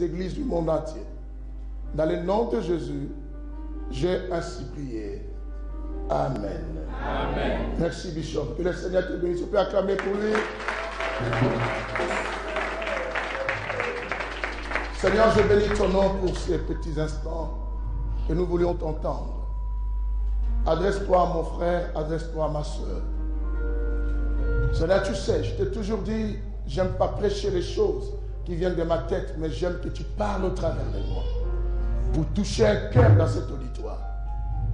églises du monde entier. Dans le nom de Jésus, j'ai ainsi prié. Amen. Amen. Merci, Bishop. Que le Seigneur te bénisse. Tu peux acclamer pour lui. Seigneur, je bénis ton nom pour ces petits instants que nous voulions t'entendre. Adresse-toi à mon frère, adresse-toi à ma soeur. Seigneur, tu sais, je t'ai toujours dit, j'aime pas prêcher les choses qui viennent de ma tête, mais j'aime que tu parles au travers de moi pour toucher un cœur dans cet auditoire.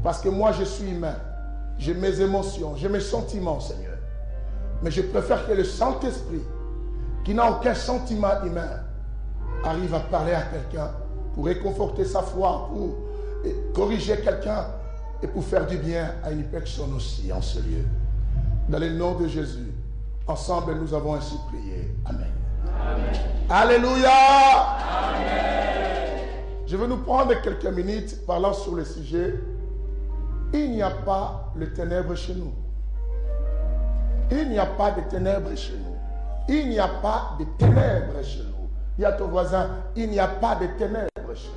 Parce que moi, je suis humain. J'ai mes émotions, j'ai mes sentiments, Seigneur. Mais je préfère que le Saint-Esprit, qui n'a aucun sentiment humain, arrive à parler à quelqu'un pour réconforter sa foi, pour corriger quelqu'un et pour faire du bien à une personne aussi en ce lieu. Dans le nom de Jésus, ensemble nous avons ainsi prié. Amen. Amen. Alléluia. Amen. Je vais nous prendre quelques minutes parlant sur le sujet. Il n'y a pas de ténèbres chez nous. Il n'y a pas de ténèbres chez nous. Il n'y a pas de ténèbres chez nous. Dis à ton voisin, il n'y a pas de ténèbres chez nous.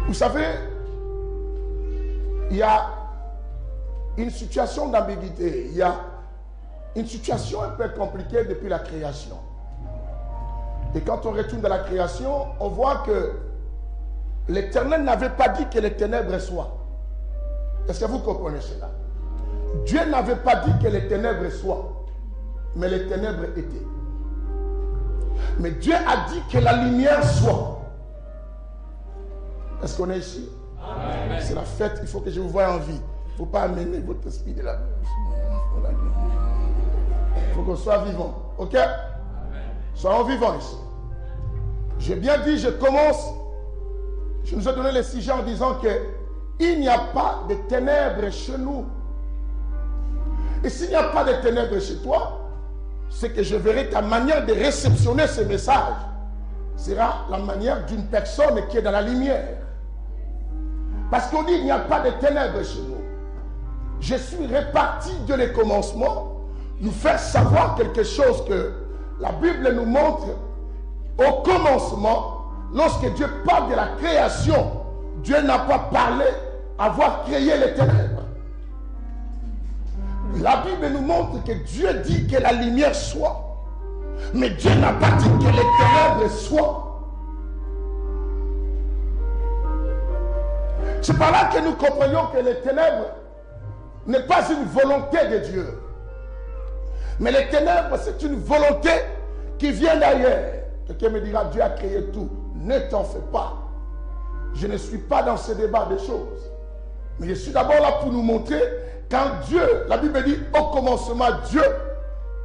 Vous savez, il y a une situation d'ambiguïté. Il y a une situation un peu compliquée depuis la création. Et quand on retourne dans la création, on voit que l'Éternel n'avait pas dit que les ténèbres soient. Est-ce que vous comprenez cela? Dieu n'avait pas dit que les ténèbres soient, mais les ténèbres étaient. Mais Dieu a dit que la lumière soit. Est-ce qu'on est ici? C'est la fête, il faut que je vous voie en vie. Il ne faut pas amener votre esprit de la bouche. Il faut qu'on soit vivant. Ok? Soyons vivants ici. J'ai bien dit, je commence. Je nous ai donné le sujet en disant que il n'y a pas de ténèbres chez nous. Et s'il n'y a pas de ténèbres chez toi, c'est que je verrai ta manière de réceptionner ce message sera la manière d'une personne qui est dans la lumière. Parce qu'on dit il n'y a pas de ténèbres chez nous. Je suis réparti de les commencements, nous faire savoir quelque chose que la Bible nous montre. Au commencement, lorsque Dieu parle de la création, Dieu n'a pas parlé avoir créé les ténèbres. La Bible nous montre que Dieu dit que la lumière soit. Mais Dieu n'a pas dit que les ténèbres soient. C'est par là que nous comprenions que les ténèbres n'est pas une volonté de Dieu. Mais les ténèbres, c'est une volonté qui vient d'ailleurs. Quelqu'un me dira, Dieu a créé tout. Ne t'en fais pas. Je ne suis pas dans ce débat des choses. Mais je suis d'abord là pour nous montrer quand Dieu, la Bible dit, au commencement, Dieu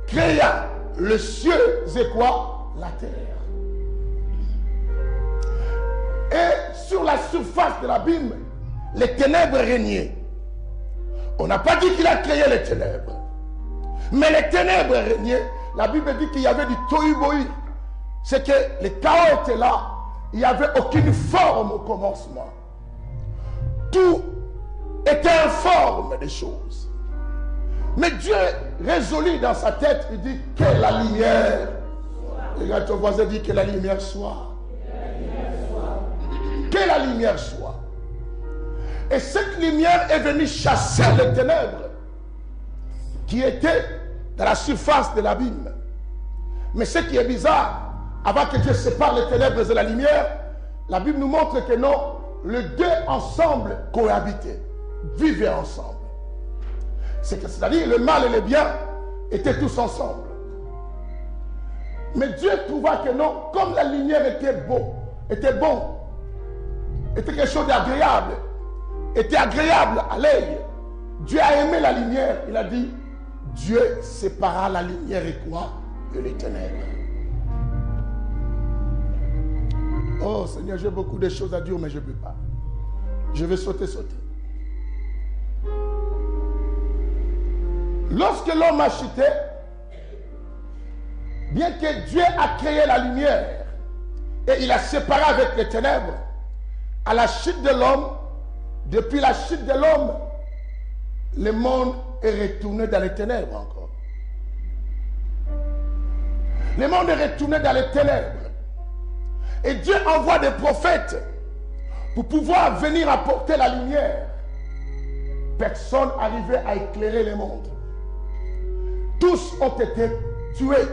créa les cieux et quoi? La terre. Et sur la surface de l'abîme, les ténèbres régnaient. On n'a pas dit qu'il a créé les ténèbres. Mais les ténèbres régnaient. La Bible dit qu'il y avait du tohu-bohu. C'est que le chaos était là. Il n'y avait aucune forme au commencement. Tout était informe des choses. Mais Dieu résolut dans sa tête, il dit que la lumière. Regarde ton voisin, dit que la lumière soit. Que la lumière soit. Et cette lumière est venue chasser les ténèbres qui étaient dans la surface de l'abîme. Mais ce qui est bizarre, avant que Dieu sépare les ténèbres et la lumière, la Bible nous montre que non, les deux ensemble cohabitaient, vivaient ensemble. C'est-à-dire le mal et le bien étaient tous ensemble. Mais Dieu trouva que non, comme la lumière était beau, était bon, était quelque chose d'agréable, était agréable à l'œil. Dieu a aimé la lumière. Il a dit, Dieu sépara la lumière et quoi? Et les ténèbres. Oh Seigneur, j'ai beaucoup de choses à dire, mais je ne peux pas. Je vais sauter. Lorsque l'homme a chuté, bien que Dieu a créé la lumière et il a séparé avec les ténèbres, à la chute de l'homme, depuis la chute de l'homme, le monde est retourné dans les ténèbres encore. Le monde est retourné dans les ténèbres. Et Dieu envoie des prophètes pour pouvoir venir apporter la lumière. Personne n'arrivait à éclairer le monde. Tous ont été tués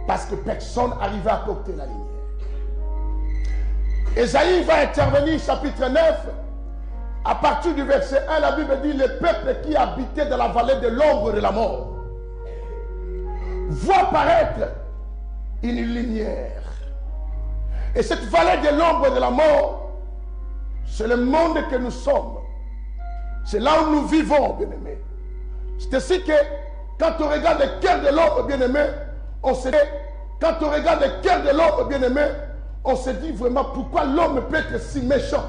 parce que personne n'arrivait à apporter la lumière. Ésaïe va intervenir, chapitre 9. À partir du verset 1, la Bible dit: le peuple qui habitait dans la vallée de l'ombre de la mort voit paraître une lumière. Et cette vallée de l'ombre de la mort, c'est le monde que nous sommes. C'est là où nous vivons, bien-aimés. C'est ainsi que quand on regarde le cœur de l'homme, bien-aimé, on se dit, quand on regarde le cœur de l'homme, bien-aimé, on se dit vraiment pourquoi l'homme peut être si méchant.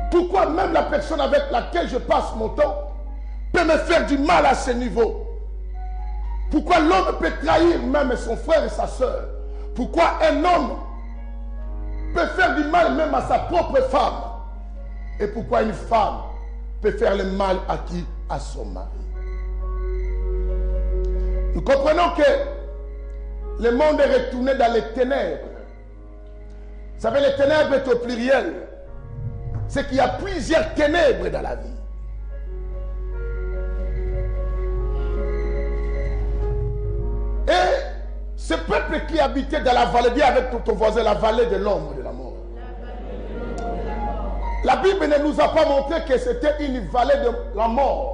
Pourquoi même la personne avec laquelle je passe mon temps peut me faire du mal à ce niveau. Pourquoi l'homme peut trahir même son frère et sa soeur. Pourquoi un homme peut faire du mal même à sa propre femme. Et pourquoi une femme peut faire le mal à qui? À son mari. Nous comprenons que le monde est retourné dans les ténèbres. Vous savez, les ténèbres est au pluriel. C'est qu'il y a plusieurs ténèbres dans la vie. Et ce peuple qui habitait dans la vallée, dis avec ton voisin, la vallée de l'ombre de la mort. La Bible ne nous a pas montré que c'était une vallée de la mort.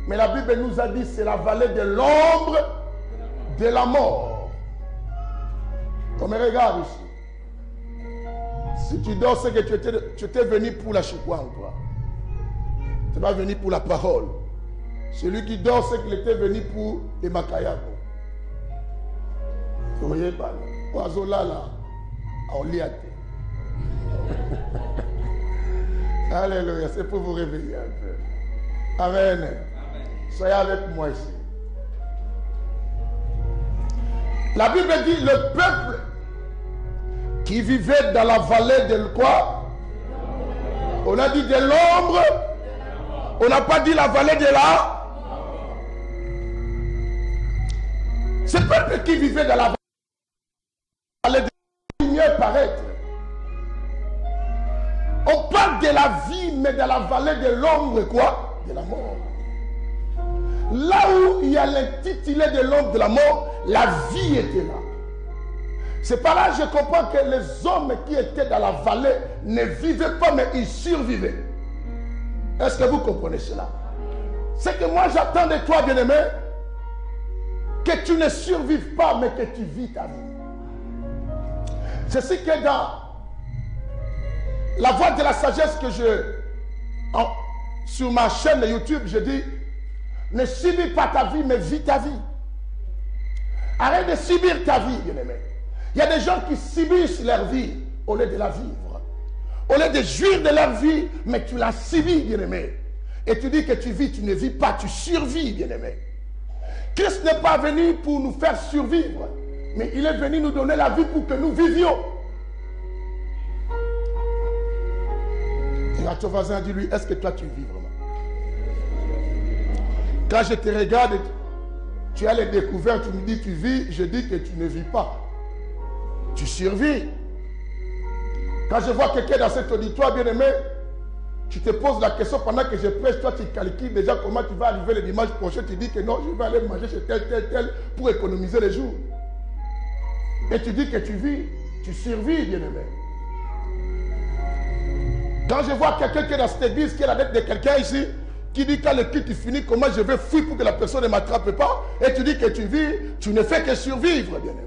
Mais la Bible nous a dit que c'est la vallée de l'ombre de la mort. On me regarde ici. Si tu dors, c'est que tu étais venu pour la chikwan, toi. Tu n'es pas venu pour la parole. Celui qui dort, c'est qu'il était venu pour les makayako. Vous voyez pas, oiseau là, on lit à terre. Alléluia, c'est pour vous réveiller un peu. Amen. Amen. Soyez avec moi ici. La Bible dit le peuple qui vivait dans la vallée de quoi? On a dit de l'ombre. On n'a pas dit la vallée de la. Ce peuple qui vivait dans la vallée de la lumière paraître. On parle de la vie, mais dans la vallée de l'ombre, quoi? De la mort. Là où il y a l'intitulé de l'ombre de la mort, la vie était là. C'est par là que je comprends que les hommes qui étaient dans la vallée ne vivaient pas, mais ils survivaient. Est-ce que vous comprenez cela? C'est que moi j'attends de toi, bien-aimé, que tu ne survives pas, mais que tu vis ta vie. C'est ce que dans la voie de la sagesse que sur ma chaîne YouTube, je dis, ne subis pas ta vie, mais vis ta vie. Arrête de subir ta vie, bien-aimé. Il y a des gens qui subissent leur vie au lieu de la vivre. Au lieu de jouir de leur vie, mais tu la subis, bien-aimé. Et tu dis que tu vis, tu ne vis pas, tu survis, bien-aimé. Christ n'est pas venu pour nous faire survivre, mais il est venu nous donner la vie pour que nous vivions. Et à ton voisin, dis-lui, est-ce que toi tu vis vraiment? Quand je te regarde, tu as les découvertes, tu me dis tu vis, je dis que tu ne vis pas. Tu survis. Quand je vois quelqu'un dans cet auditoire, bien-aimé, tu te poses la question pendant que je prêche, toi tu calcules déjà comment tu vas arriver le dimanche prochain, tu dis que non, je vais aller manger chez tel pour économiser les jours. Et tu dis que tu vis, tu survis, bien-aimé. Quand je vois quelqu'un qui est dans cette église, qui est la tête de quelqu'un ici, qui dit quand le culte finit, comment je vais fuir pour que la personne ne m'attrape pas, et tu dis que tu vis, tu ne fais que survivre, bien-aimé.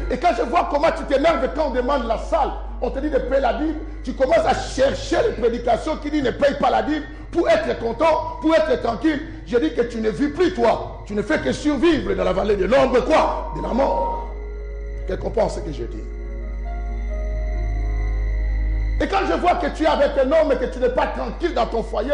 Et quand je vois comment tu t'énerves quand on demande la salle, on te dit de payer la dîme, tu commences à chercher les prédications qui disent ne paye pas la dîme pour être content, pour être tranquille. Je dis que tu ne vis plus toi, tu ne fais que survivre dans la vallée de l'ombre, quoi? De la mort. Quel comprend ce que je dis? Et quand je vois que tu es avec un homme et que tu n'es pas tranquille dans ton foyer,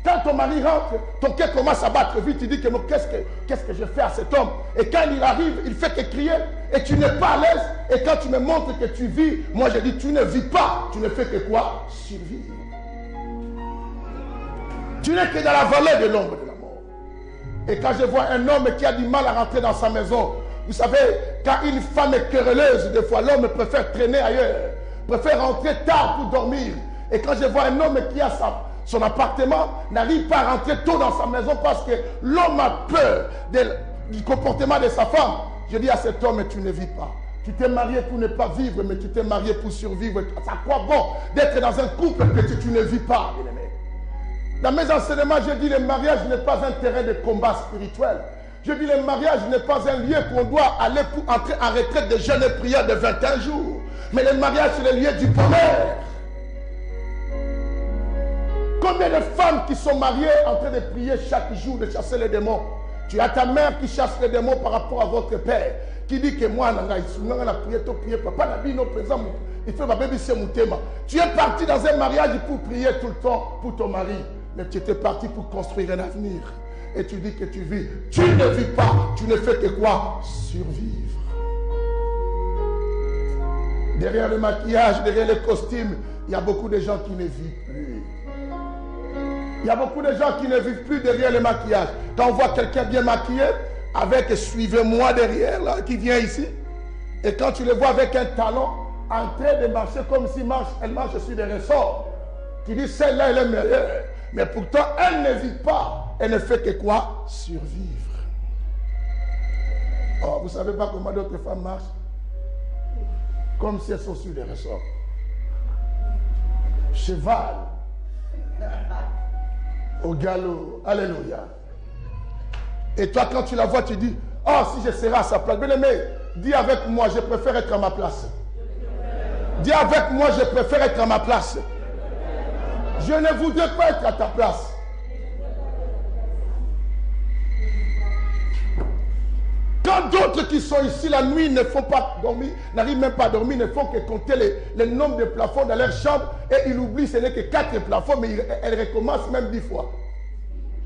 quand ton mari rentre, ton cœur commence à battre vite, tu dis que qu'est-ce que je fais à cet homme? Et quand il arrive, il fait que crier et tu n'es pas à l'aise. Et quand tu me montres que tu vis, moi je dis tu ne vis pas, tu ne fais que quoi? Survivre. Tu n'es que dans la vallée de l'ombre de la mort. Et quand je vois un homme qui a du mal à rentrer dans sa maison, vous savez, quand une femme est querelleuse, des fois l'homme préfère traîner ailleurs, préfère rentrer tard pour dormir. Et quand je vois un homme qui a son appartement, n'arrive pas à rentrer tôt dans sa maison parce que l'homme a peur du comportement de sa femme, je dis à cet homme, tu ne vis pas. Tu t'es marié pour ne pas vivre, mais tu t'es marié pour survivre. Ça quoi bon d'être dans un couple que tu ne vis pas, bien-aimé? Dans mes enseignements, je dis le mariage n'est pas un terrain de combat spirituel. Je dis le mariage n'est pas un lieu où on doit aller pour entrer en retraite de jeûne et prière de 21 jours. Mais le mariage, c'est le lieu du bonheur. Combien de femmes qui sont mariées en train de prier chaque jour, de chasser les démons? Tu as ta mère qui chasse les démons par rapport à votre père, qui dit que moi, papa il fait ma bébé c'est mon thème. Tu es parti dans un mariage pour prier tout le temps pour ton mari, mais tu étais parti pour construire un avenir. Et tu dis que tu vis. Tu ne vis pas, tu ne fais que quoi? Survivre. Derrière le maquillage, derrière le costume, il y a beaucoup de gens qui ne vivent plus. Il y a beaucoup de gens qui ne vivent plus derrière le maquillage. Quand on voit quelqu'un bien maquillé, avec suivez-moi derrière, là, qui vient ici, et quand tu le vois avec un talon, en train de marcher comme si elle marche sur des ressorts, tu dis celle-là elle est meilleure, mais pourtant elle ne vit pas, elle ne fait que quoi? Survivre. Oh, vous ne savez pas comment d'autres femmes marchent? Comme si elles sont sur des ressorts. Cheval. Au galop. Alléluia. Et toi, quand tu la vois, tu dis, oh, si je serais à sa place. Bien-aimé, dis avec moi, je préfère être à ma place. Dis avec moi, je préfère être à ma place. Je ne voudrais pas être à ta place. Quand d'autres qui sont ici la nuit ne font pas dormir, n'arrivent même pas à dormir, ne font que compter les nombres de plafonds dans leur chambre et ils oublient ce n'est que 4 plafonds, mais elles recommencent même 10 fois.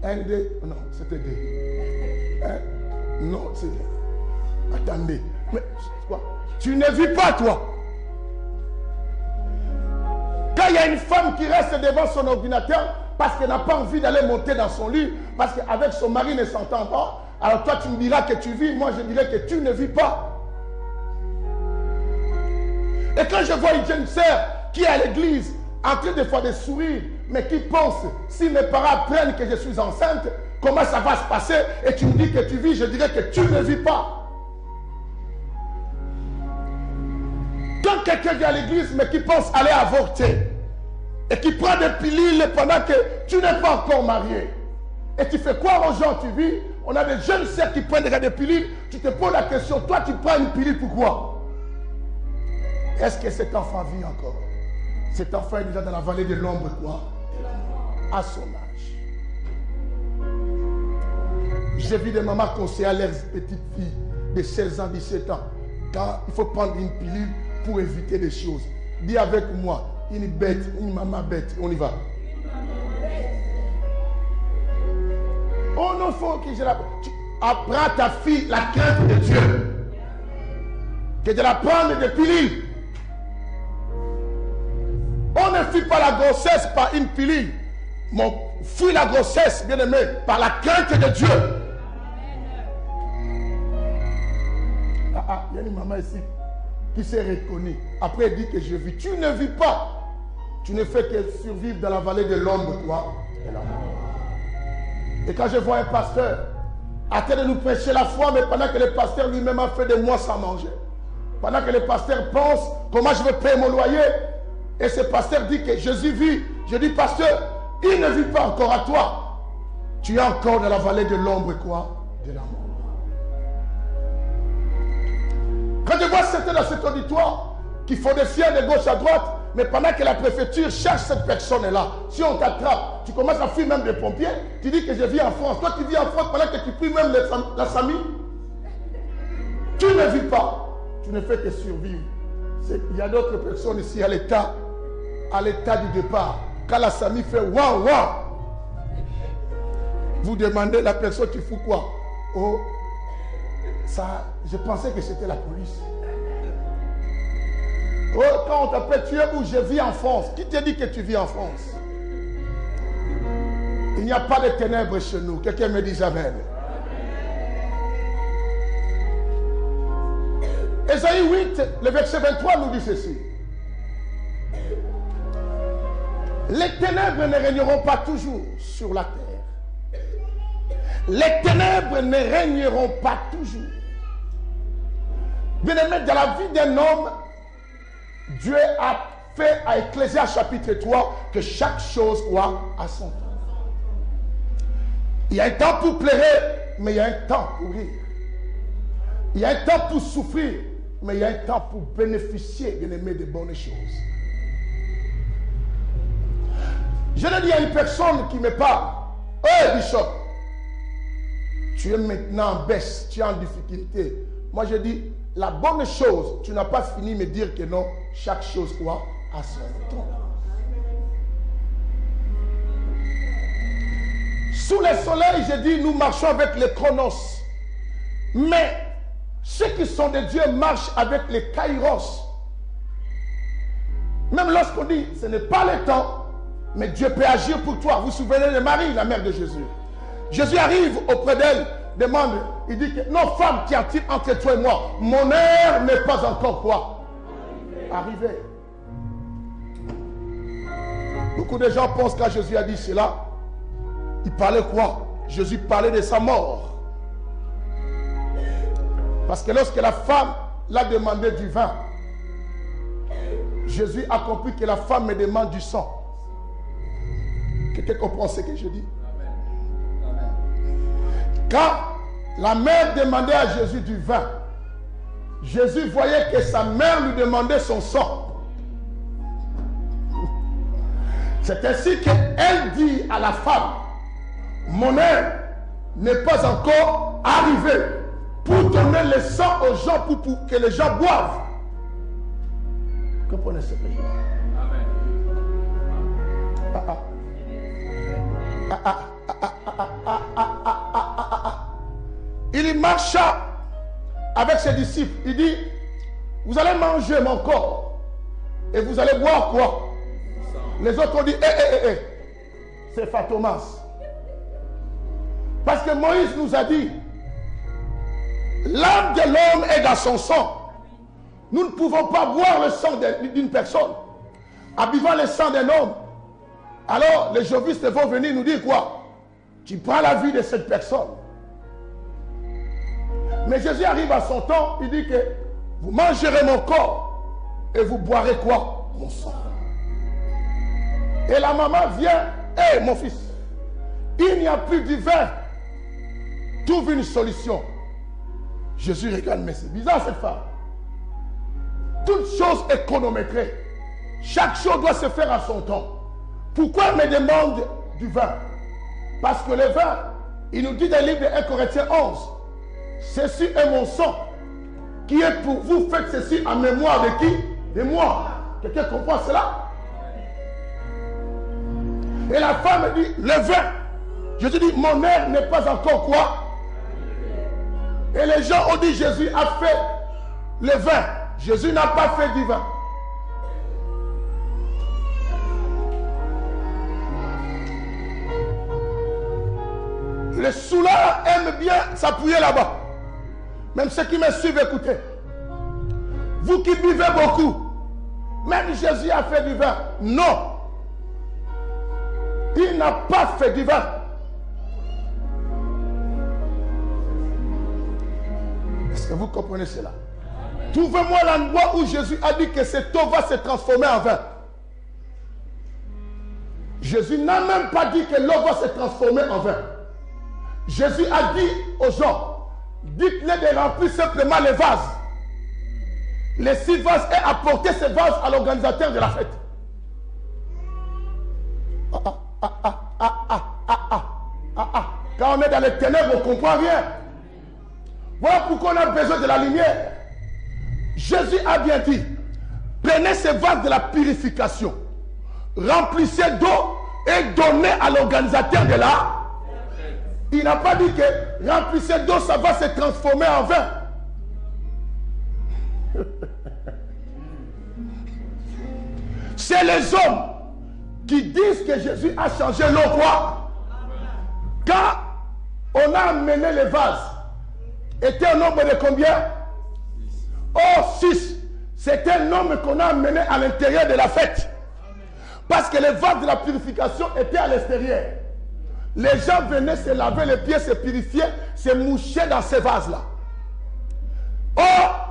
1, 2, non, c'était 2. Hein? Non, c'est... Attendez, mais quoi? Tu ne vis pas, toi. Quand il y a une femme qui reste devant son ordinateur parce qu'elle n'a pas envie d'aller monter dans son lit, parce qu'avec son mari ne s'entend pas, alors toi tu me diras que tu vis, moi je dirais que tu ne vis pas. Et quand je vois une jeune sœur qui est à l'église, en train de faire des sourires, mais qui pense, si mes parents apprennent que je suis enceinte, comment ça va se passer? Et tu me dis que tu vis, je dirais que tu ne vis pas. Quand quelqu'un vient à l'église, mais qui pense aller avorter, et qui prend des pilules pendant que tu n'es pas encore marié, et tu fais quoi aux gens, tu vis? On a des jeunes sœurs qui prennent des pilules, tu te poses la question, toi tu prends une pilule pourquoi? Est-ce que cet enfant vit encore? Cet enfant est déjà dans la vallée de l'ombre quoi? À son âge. J'ai vu des mamans conseiller à leurs petites filles de 16 ans, 17 ans, quand il faut prendre une pilule pour éviter des choses. Dis avec moi, une bête, une maman bête, on y va. Oh non, faut que je la... Tu apprends à ta fille la crainte de Dieu. Que de la prendre des pilules. On ne fuit pas la grossesse par une pilule. Mais on fuit la grossesse, bien aimé, par la crainte de Dieu. Il y a une maman ici qui s'est reconnue. Après, elle dit que je vis. Tu ne vis pas. Tu ne fais que survivre dans la vallée de l'ombre, toi, et la mort. Et quand je vois un pasteur à train de nous prêcher la foi, mais pendant que le pasteur lui-même a fait des mois sans manger, pendant que le pasteur pense comment je vais payer mon loyer, et ce pasteur dit que Jésus vit, je dis pasteur, il ne vit pas encore à toi. Tu es encore dans la vallée de l'ombre, quoi, de la mort. Quand je vois certains dans cet auditoire qui font des fiers de gauche à droite, mais pendant que la préfecture cherche cette personne-là, si on t'attrape, tu commences à fuir même des pompiers, tu dis que je vis en France. Toi, tu vis en France pendant que tu pries même la SAMI. Tu ne vis pas. Tu ne fais que survivre. Il y a d'autres personnes ici à l'état du départ. Quand la SAMI fait waouh, waouh, vous demandez la personne, tu fous quoi? Oh, ça, je pensais que c'était la police. Oh, quand on t'appelle, tu es où? Je vis en France. Qui te dit que tu vis en France? Il n'y a pas de ténèbres chez nous. Quelqu'un me dit amen. Ésaïe 8, le verset 23 nous dit ceci. Les ténèbres ne régneront pas toujours sur la terre. Les ténèbres ne régneront pas toujours. Bien-aimé, dans la vie d'un homme, Dieu a fait à Ecclésiaste chapitre 3 que chaque chose soit à son temps. Il y a un temps pour pleurer, mais il y a un temps pour rire. Il y a un temps pour souffrir, mais il y a un temps pour bénéficier, bien-aimé, de bonnes choses. Je l'ai dit à une personne qui me parle. « Hey, Bishop, tu es maintenant en baisse, tu es en difficulté. » Moi, je dis, la bonne chose, tu n'as pas fini de me dire que non, chaque chose soit à son temps. Sous le soleil, je dis, nous marchons avec les chronos. Mais ceux qui sont de Dieu marchent avec les kairos. Même lorsqu'on dit, ce n'est pas le temps, mais Dieu peut agir pour toi. Vous vous souvenez de Marie, la mère de Jésus. Jésus arrive auprès d'elle, demande, il dit que, non, femme, qu'y a-t-il entre toi et moi? Mon heure n'est pas encore quoi? Arrivé. Beaucoup de gens pensent que quand Jésus a dit cela, il parlait quoi? Jésus parlait de sa mort. Parce que lorsque la femme l'a demandé du vin, Jésus a compris que la femme me demande du sang. Quelqu'un comprend ce que je dis? Quand la mère demandait à Jésus du vin, Jésus voyait que sa mère lui demandait son sang. C'est ainsi qu'elle dit à la femme, mon heure n'est pas encore arrivée pour donner le sang aux gens, pour que les gens boivent. Comprenez ce que je dis? Il marcha avec ses disciples. Il dit, vous allez manger mon corps et vous allez boire quoi? Les autres ont dit, c'est Thomas. Parce que Moïse nous a dit, l'âme de l'homme est dans son sang. Nous ne pouvons pas boire le sang d'une personne. En buvant le sang d'un homme, alors les jovistes vont venir nous dire quoi? Tu prends la vie de cette personne. Mais Jésus arrive à son temps, il dit que vous mangerez mon corps et vous boirez quoi? Mon sang. Et la maman vient, hé mon fils, il n'y a plus de vin. Trouve une solution. Jésus regarde, mais c'est bizarre cette femme. Toute chose est chronométrée. Chaque chose doit se faire à son temps. Pourquoi elle me demande du vin? Parce que le vin, il nous dit dans le livre de 1 Corinthiens 11, ceci est mon sang qui est pour vous. Faites ceci en mémoire de qui? De moi. Quelqu'un comprend cela? Et la femme dit, le vin. Jésus dit, mon heure n'est pas encore quoi? Et les gens ont dit, Jésus a fait le vin. Jésus n'a pas fait du vin. Les soulats aiment bien s'appuyer là-bas. Même ceux qui me suivent, écoutez. Vous qui buvez beaucoup, même Jésus a fait du vin. Non. Il n'a pas fait du vin. Est-ce que vous comprenez cela? Trouvez-moi l'endroit où Jésus a dit que cette eau va se transformer en vin. Jésus n'a même pas dit que l'eau va se transformer en vin. Jésus a dit aux gens, dites-les de remplir simplement les vases. Les 6 vases et apporter ces vases à l'organisateur de la fête. Quand on est dans les ténèbres, on ne comprend rien. Voilà pourquoi on a besoin de la lumière. Jésus a bien dit, prenez ces vases de la purification, remplissez d'eau et donnez à l'organisateur de la... Il n'a pas dit que remplissez d'eau, ça va se transformer en vin. C'est les hommes qui disent que Jésus a changé l'eau quoi? Quand on a amené les vases, était au nombre de combien? Oh, 6. C'est un homme qu'on a amené à l'intérieur de la fête. Parce que les vases de la purification étaient à l'extérieur. Les gens venaient se laver les pieds, se purifier, se moucher dans ces vases-là. Or,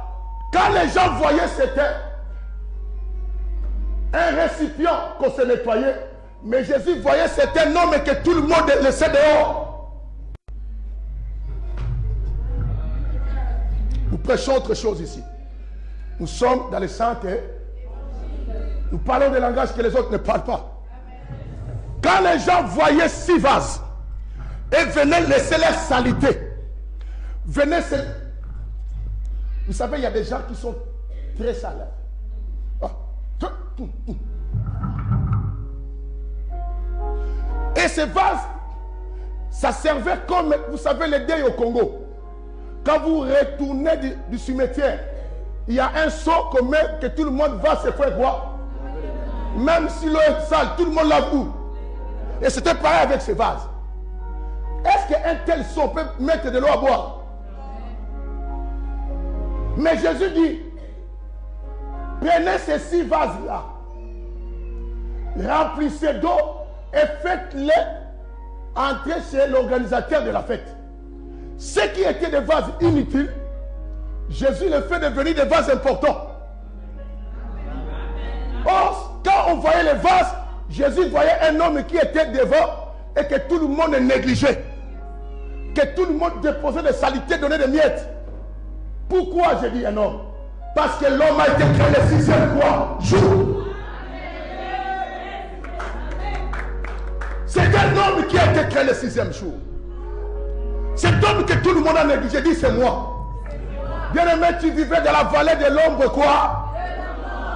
quand les gens voyaient, c'était un récipient qu'on se nettoyait. Mais Jésus voyait, c'était un homme que tout le monde laissait dehors. Nous prêchons autre chose ici. Nous sommes dans les saintes. Nous parlons des langages que les autres ne parlent pas. Quand les gens voyaient 6 vases et venaient laisser leur saleté, venaient se... Vous savez, il y a des gens qui sont très sales. Et ces vases, ça servait comme, vous savez, les deuils au Congo. Quand vous retournez du cimetière, il y a un seau commun que tout le monde va se faire boire. Même si l'eau est sale, tout le monde l'a bu. Et c'était pareil avec ces vases. Est-ce qu'un tel seau peut mettre de l'eau à boire? Mais Jésus dit, prenez ces 6 vases-là, remplissez d'eau et faites-les entrer chez l'organisateur de la fête. Ce qui étaient des vases inutiles, Jésus les fait devenir des vases importants. Or, quand on voyait les vases, Jésus voyait un homme qui était devant et que tout le monde négligeait. Que tout le monde déposait des saletés, donnait des miettes. Pourquoi j'ai dit un homme? Parce que l'homme a été créé le 6e jour. C'est un homme qui a été créé le 6e jour. Cet homme que tout le monde a négligé, dit c'est moi. Bien-aimé, tu vivais dans la vallée de l'ombre, quoi?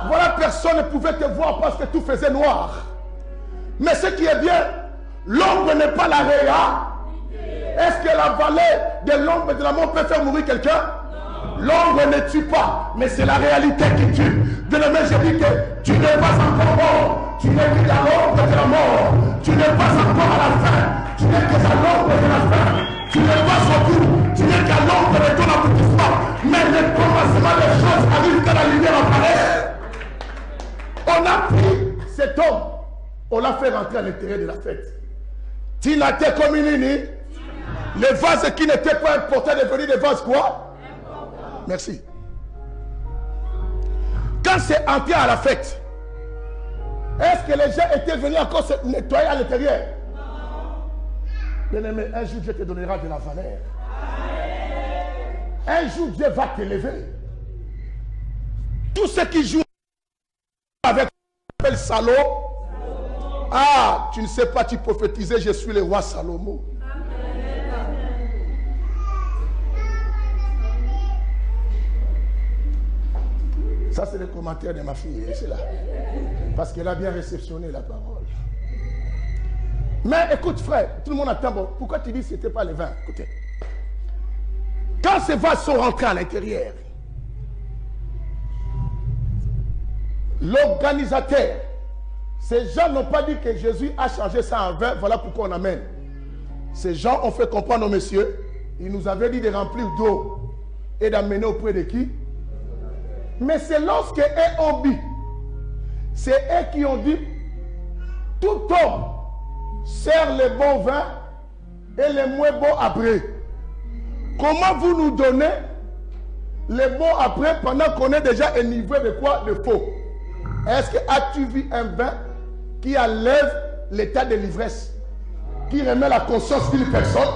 Voilà, personne ne pouvait te voir parce que tout faisait noir. Mais ce qui est bien, l'ombre n'est pas la réalité. Est-ce que la vallée de l'ombre et de la mort peut faire mourir quelqu'un? L'ombre ne tue pas, mais c'est la réalité qui tue. Bien-aimé, je dis que tu n'es pas encore mort. Tu n'es que dans l'ombre de la mort. Tu n'es pas encore à la fin. Tu n'es que dans l'ombre de la fin. Tu n'es pas au bout. Tu n'es qu'à l'ombre de ton aboutissement. Mais le commencement des choses arrive quand la lumière apparaît. On a pris cet homme, on l'a fait rentrer à l'intérieur de la fête. Tinate Kominini, les vases qui n'étaient pas importants devenus des vases quoi? Merci. Quand c'est entré à la fête, est-ce que les gens étaient venus encore se nettoyer à l'intérieur? Bien-aimé, un jour Dieu te donnera de la valeur. Un jour Dieu va t'élever. Tous ceux qui jouent avec le salaud, ah, tu ne sais pas, tu prophétisais, je suis le roi Salomon. Ça, c'est le commentaire de ma fille, c'est là. Parce qu'elle a bien réceptionné la parole. Mais écoute, frère, tout le monde attend. Bon, pourquoi tu dis que ce n'était pas le vin? Écoutez. Quand ces vases sont rentrés à l'intérieur, l'organisateur, ces gens n'ont pas dit que Jésus a changé ça en vin, voilà pourquoi on amène. Ces gens ont fait comprendre aux messieurs, ils nous avaient dit de remplir d'eau et d'amener auprès de qui? Mais c'est lorsque eux ont bu, c'est eux qui ont dit, tout homme sert le bon vin et le moins bon après. Comment vous nous donnez le bon après pendant qu'on est déjà enivré de quoi? De faux. Est-ce que as-tu vu un vin qui enlève l'état de l'ivresse, qui remet la conscience d'une personne?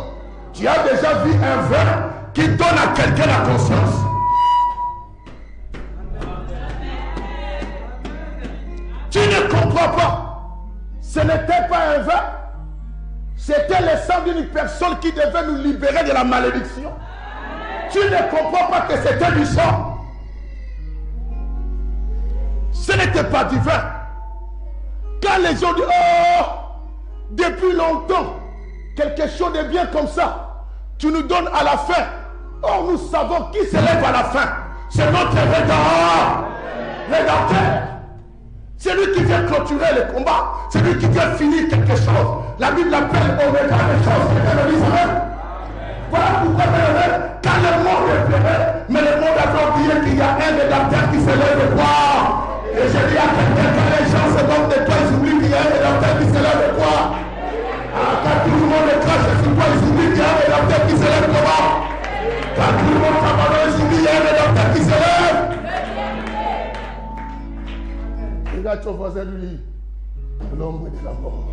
Tu as déjà vu un vin qui donne à quelqu'un la conscience? Tu ne comprends pas. Ce n'était pas un vin. C'était le sang d'une personne qui devait nous libérer de la malédiction. Tu ne comprends pas que c'était du sang. Ce n'était pas du vin. Quand les gens disent, oh, depuis longtemps, quelque chose de bien comme ça, tu nous donnes à la fin. Or, nous savons qui se lève à la fin. C'est notre Rédempteur. C'est lui qui vient clôturer le combat. C'est lui qui vient finir quelque chose. La Bible l'appelle Oméga des choses. Voilà pourquoi, quand le monde est pleuré, mais le monde a oublié qu'il y a rédempteur qui se lève de quoi? Et je dis à quelqu'un, quand les gens se moquent de toi, ils oublient qu'il y a un rédempteur qui se lève de quoi? Quand tout le monde crache sur toi, ils oublient qu'il y a un rédempteur qui se lève comment? Quand tout le monde s'abandonne, ils oublient qu'il y a un rédempteur qui se lève. Regarde ton voisin, lui, l'ombre de la mort.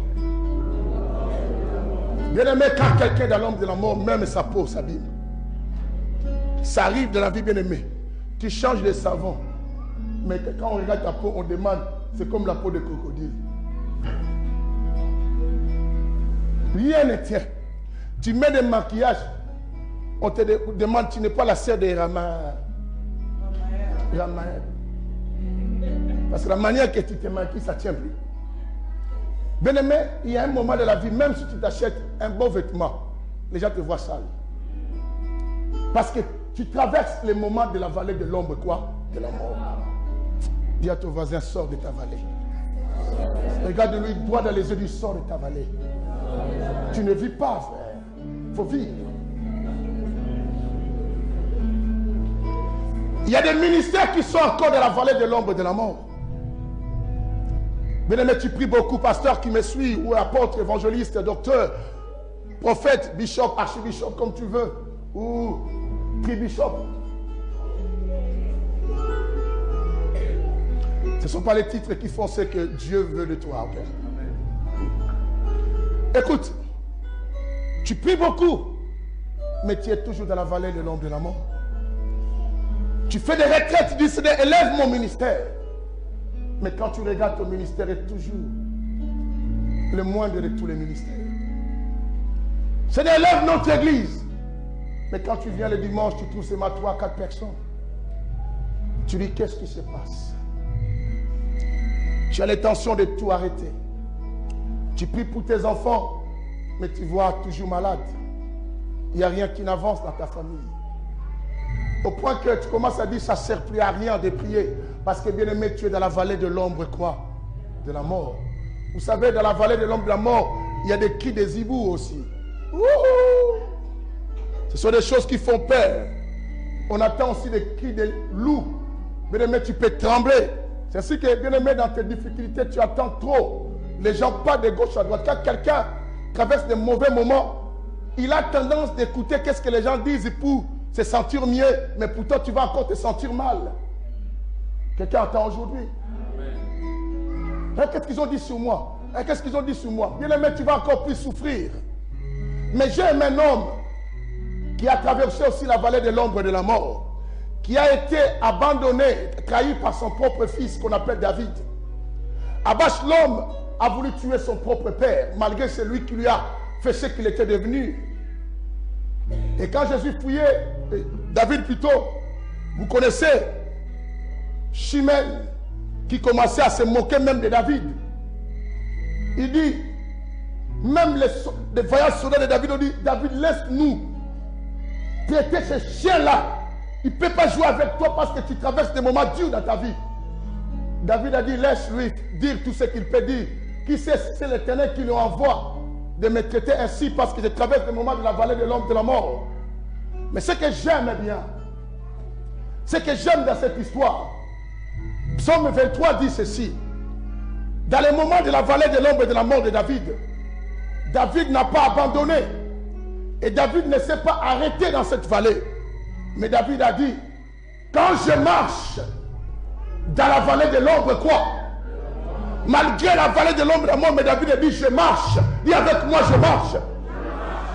Bien aimé, quand quelqu'un est dans l'ombre de la mort, même sa peau s'abîme. Ça arrive dans la vie, bien aimé. Tu changes de savon. Mais quand on regarde ta peau, on demande, c'est comme la peau de crocodile. Rien ne tient. Tu mets des maquillages, on te demande, tu n'es pas la sœur de Ramaël. Parce que la manière que tu te maquilles, ça ne tient plus. Bien aimé, il y a un moment de la vie, même si tu t'achètes un beau vêtement, les gens te voient sale. Parce que tu traverses les moments de la vallée de l'ombre, quoi? De la mort. Dis à ton voisin, sors de ta vallée. Regarde-lui droit dans les yeux, du sors de ta vallée. Tu ne vis pas, frère. Il faut vivre. Il y a des ministères qui sont encore dans la vallée de l'ombre de la mort. Bien-aimé, tu pries beaucoup, pasteur qui me suit, ou apôtre, évangéliste, docteur, prophète, bishop, archibishop, comme tu veux, ou prix-bishop. Ce ne sont pas les titres qui font ce que Dieu veut de toi. Okay? Écoute, tu pries beaucoup, mais tu es toujours dans la vallée de l'ombre de la mort. Tu fais des retraites, tu dis, Seigneur, élève mon ministère. Mais quand tu regardes, ton ministère est toujours le moindre de tous les ministères. Seigneur, élève notre église. Mais quand tu viens le dimanche, tu trouves seulement 3 à 4 personnes. Tu dis, qu'est-ce qui se passe? Tu as l'intention de tout arrêter. Tu pries pour tes enfants, mais tu vois toujours malade. Il n'y a rien qui n'avance dans ta famille. Au point que tu commences à dire, ça ne sert plus à rien de prier. Parce que bien aimé, tu es dans la vallée de l'ombre, quoi? De la mort. Vous savez, dans la vallée de l'ombre de la mort, il y a des cris des hiboux aussi. Wouhou! Ce sont des choses qui font peur. On attend aussi des cris des loups. Bien aimé, tu peux trembler. C'est ainsi que, bien aimé, dans tes difficultés, tu attends trop. Les gens partent de gauche à droite. Quand quelqu'un traverse de mauvais moments, il a tendance d'écouter qu'est-ce que les gens disent pour se sentir mieux, mais pourtant tu vas encore te sentir mal. Quelqu'un entend aujourd'hui? Qu'est-ce qu'ils ont dit sur moi? Qu'est-ce qu'ils ont dit sur moi? Bien aimé, tu vas encore plus souffrir. Mais j'aime un homme qui a traversé aussi la vallée de l'ombre de la mort, qui a été abandonné, trahi par son propre fils qu'on appelle David. Absalom a voulu tuer son propre père, malgré celui qui lui a fait ce qu'il était devenu. Et quand Jésus fouillait, David plutôt, vous connaissez Chimène, qui commençait à se moquer même de David. Il dit, même les voyants soldats de David ont dit, David, laisse-nous traiter ce chien-là. Il ne peut pas jouer avec toi parce que tu traverses des moments durs dans ta vie. David a dit, laisse-lui dire tout ce qu'il peut dire. Qui sait si c'est l'Éternel qui lui envoie de me traiter ainsi parce que je traverse des moments de la vallée de l'ombre de la mort. Mais ce que j'aime bien, ce que j'aime dans cette histoire, Psaume 23 dit ceci. Dans les moments de la vallée de l'ombre et de la mort de David, David n'a pas abandonné. Et David ne s'est pas arrêté dans cette vallée. Mais David a dit, quand je marche dans la vallée de l'ombre, quoi? Malgré la vallée de l'ombre de la mort, mais David a dit, je marche. Dis avec moi, je marche.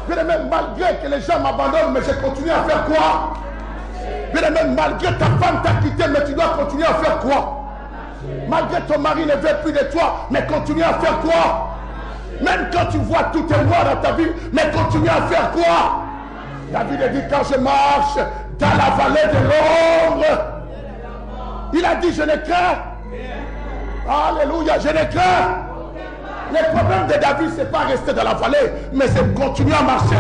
Bien même malgré que les gens m'abandonnent, mais je continue à faire quoi? Bien même malgré ta femme t'a quitté, mais tu dois continuer à faire quoi? Malgré ton mari ne veut plus de toi, mais continue à faire quoi? Même quand tu vois tout est noir dans ta vie, mais continue à faire quoi? David a dit, quand je marche dans la vallée de l'ombre, il a dit, je ne crains. Alléluia, je ne crains. Le problème de David, ce n'est pas rester dans la vallée, mais c'est continuer à marcher.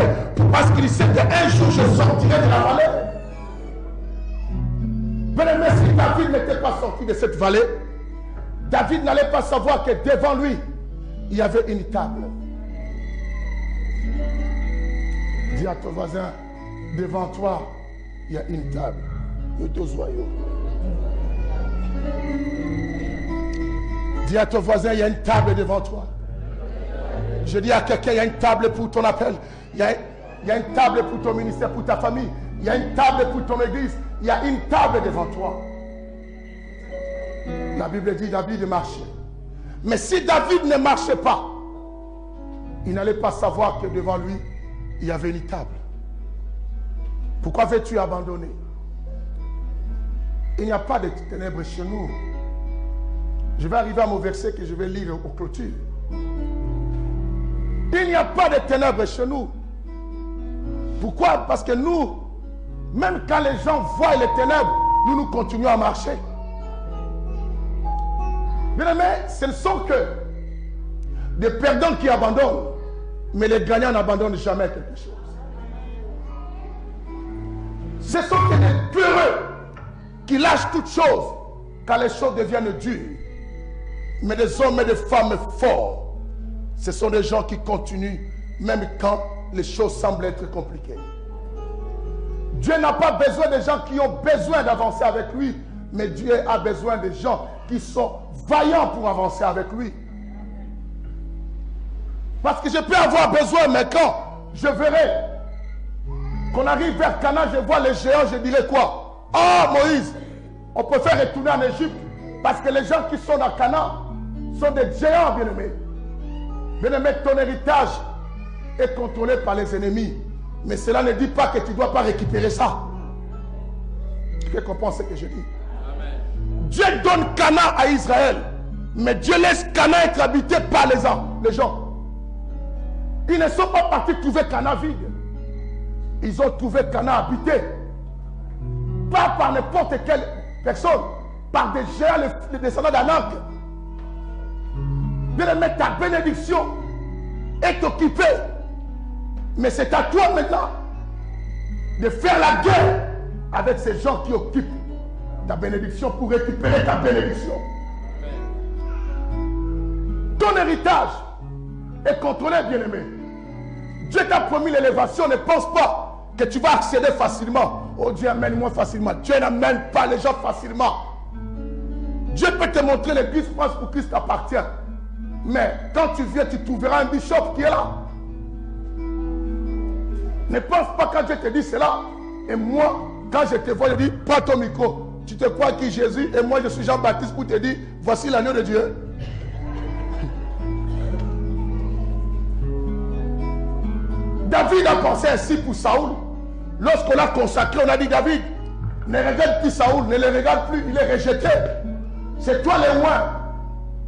Parce qu'il sait qu'un jour, je sortirai de la vallée. Mais si David n'était pas sorti de cette vallée, David n'allait pas savoir que devant lui, il y avait une table. Dis à ton voisin, devant toi, il y a une table. Dis à ton voisin, il y a une table devant toi. Je dis à quelqu'un, il y a une table pour ton appel. Il y a une table pour ton ministère, pour ta famille. Il y a une table pour ton église. Il y a une table devant toi. La Bible dit David marchait. Mais si David ne marchait pas, il n'allait pas savoir que devant lui, il y avait une table. Pourquoi veux-tu abandonner? Il n'y a pas de ténèbres chez nous. Je vais arriver à mon verset que je vais lire aux clôtures. Il n'y a pas de ténèbres chez nous. Pourquoi? Parce que nous, même quand les gens voient les ténèbres, nous continuons à marcher. Bien aimé, ce ne sont que des perdants qui abandonnent, mais les gagnants n'abandonnent jamais quelque chose. Ce sont que des peureux qui lâchent toutes choses quand les choses deviennent dures. Mais des hommes et des femmes forts, ce sont des gens qui continuent même quand les choses semblent être compliquées. Dieu n'a pas besoin de gens qui ont besoin d'avancer avec lui, mais Dieu a besoin de gens qui sont vaillants pour avancer avec lui. Parce que je peux avoir besoin, mais quand je verrai qu'on arrive vers Canaan, je vois les géants, je dirai quoi? Ah, Moïse, on peut faire retourner en Égypte, parce que les gens qui sont dans Canaan sont des géants, bien-aimés. Bien-aimé, ton héritage est contrôlé par les ennemis. Mais cela ne dit pas que tu ne dois pas récupérer ça. Tu peux comprendre ce que je dis? Amen. Dieu donne Canaan à Israël, mais Dieu laisse Canaan être habité par les gens. Ils ne sont pas partis trouver Canaan vide. Ils ont trouvé Canaan habité. Pas par n'importe quelle personne, par des géants, les descendants d'Anak. Bien-aimé, ta bénédiction est occupée. Mais c'est à toi maintenant de faire la guerre avec ces gens qui occupent ta bénédiction pour récupérer ta bénédiction. Ton héritage est contrôlé, bien-aimé. Dieu t'a promis l'élévation. Ne pense pas que tu vas accéder facilement. Oh, Dieu amène-moi facilement. Dieu n'amène pas les gens facilement. Dieu peut te montrer l'église France pour Christ appartient. Mais quand tu viens, tu trouveras un bishop qui est là. Ne pense pas quand Dieu te dit cela. Et moi, quand je te vois, je dis, prends ton micro. Tu te crois qui Jésus? Et moi, je suis Jean-Baptiste pour te dire, voici l'agneau de Dieu. David a pensé ainsi pour Saoul. Lorsqu'on l'a consacré, on a dit, David, ne regarde plus Saoul, ne le regarde plus, il est rejeté. C'est toi le roi.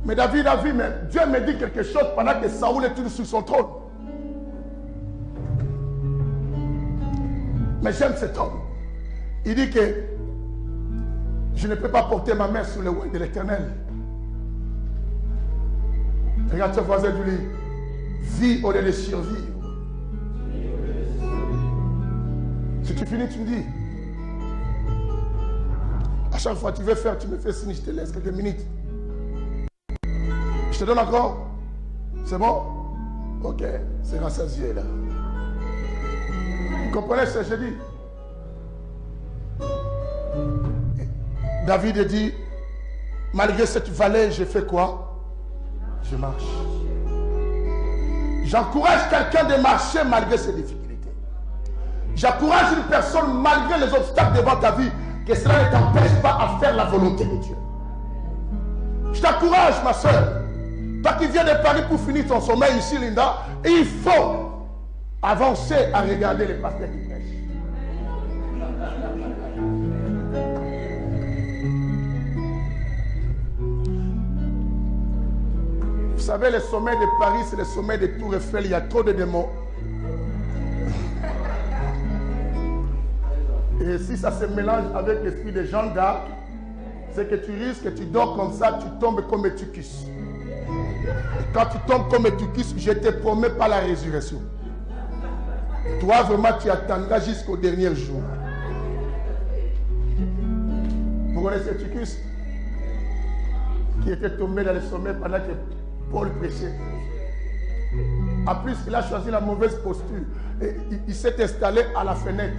Mais David a vu, mais Dieu me dit quelque chose pendant que Saoul est toujours sur son trône. Mais j'aime cet homme. Il dit que je ne peux pas porter ma main sur le roi de l'Éternel. Regarde ton voisin, du lit. Vis au lieu de survivre. Si tu finis, tu me dis. À chaque fois que tu veux faire, tu me fais signe, je te laisse quelques minutes. Je te donne encore. C'est bon? Ok, c'est rassasié là. Vous comprenez ce que je dis? David dit, malgré cette vallée, je fais quoi? Je marche. J'encourage quelqu'un de marcher malgré ses difficultés. J'encourage une personne malgré les obstacles devant ta vie, que cela ne t'empêche pas à faire la volonté de Dieu. Je t'encourage, ma soeur. Toi qui viens de Paris pour finir ton sommeil ici, Linda, et il faut avancer à regarder les pasteurs qui prêchent. Vous savez, le sommet de Paris, c'est le sommet de Tour Eiffel. Il y a trop de démons. Et si ça se mélange avec l'esprit de Jeanne d'Arc, c'est que tu risques, tu dors comme ça, tu tombes comme Eutychus. Et quand tu tombes comme Eutychus, je te promets pas la résurrection. Toi, vraiment, tu attendras jusqu'au dernier jour. Vous connaissez Eutychus? Qui était tombé dans le sommet pendant que Paul prêchait. En plus, il a choisi la mauvaise posture. Et il s'est installé à la fenêtre.